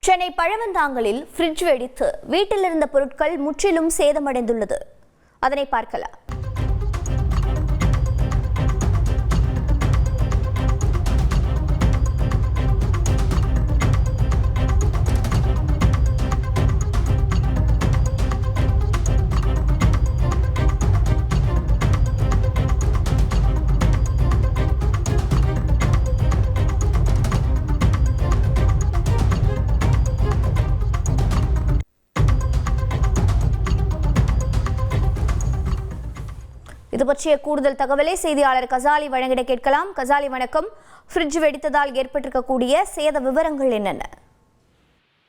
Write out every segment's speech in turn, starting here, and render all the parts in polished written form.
Chennai பழவந்தாங்கலில் fridge வெடித்து வீட்டில் இருந்த பொருட்கள் முற்றிலும் சேதமடைந்துள்ளது. அதனை பார்க்கலாம். இது பற்றிய கூடுதல் தகவலை செய்தியாளர் கசாலி வழங்கிட கேட்கலாம். கசாலி வணக்கம். ஃப்ரிட்ஜ் வெடித்ததால் ஏற்பட்டிருக்கக்கூடிய சேத விவரங்கள் என்னென்ன?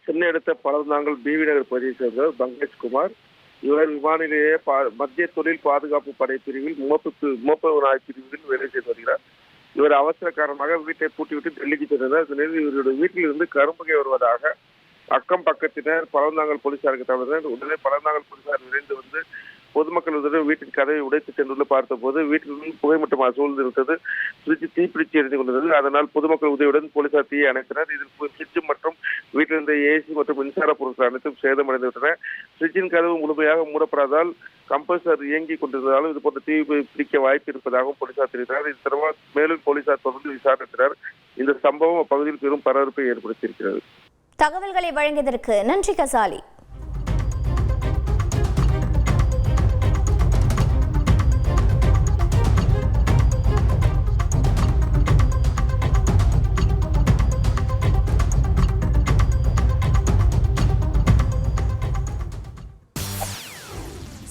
சென்னை அடுத்த பழவந்தாங்கல் பிவி நகர் பகுதியை சேர்ந்தவர் பங்கஜ்குமார். இவர் விமான நிலைய மத்திய தொழில் பாதுகாப்பு படை பிரிவில் மோப்ப நாய் பிரிவில் வேலை செய்து வருகிறார். இவர் அவசர காரணமாக வீட்டை பூட்டிவிட்டு டெல்லிக்கு சென்றார். இந்த நிலையில் இவருடைய வீட்டில் இருந்து கரும்புகை வருவதாக அக்கம் பக்கத்தினர் பழவந்தாங்கல் போலீசாருக்கு தகவல். உடனே பழவந்தாங்கல் போலீசார் விரைந்து வந்து பொதுமக்கள் வீட்டின் கதவை உடைத்து சென்று பார்த்த போது வீட்டில் புகைமூட்டமாக சூழ்ந்திருந்தது. ஃப்ரிட்ஜ் தீப்பிடிச்சு எரிந்து கொண்டது. அதனால் பொதுமக்கள் உதவியுடன் போலீசார் தீயை அணைத்தனர். இதில் ஃப்ரிட்ஜ் மற்றும் வீட்டில் இருந்த ஏசி மற்றும் மின்சார பொருட்கள் அனைத்தும் சேதமடைந்து விட்டன. ஃப்ரிட்ஜின் கதவு முழுமையாக மூடப்படாதால் கம்பல்சர் இயங்கிக் கொண்டிருந்ததாலும் இது போன்ற தீ பிடிக்க வாய்ப்பு இருப்பதாகவும் போலீசார் தெரிவித்தனர். இது தொடர்பாக மேலும் போலீசார் தொடர்ந்து விசாரித்தனர். இந்த சம்பவம் அப்பகுதியில் பெரும் பரபரப்பை ஏற்படுத்தியிருக்கிறது. தகவல்களை வழங்கியதற்கு நன்றி கசாலி.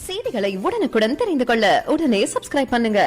செய்திகளை உடனுக்குடன் தெரிந்து கொள்ள உடனே சப்ஸ்கிரைப் பண்ணுங்க.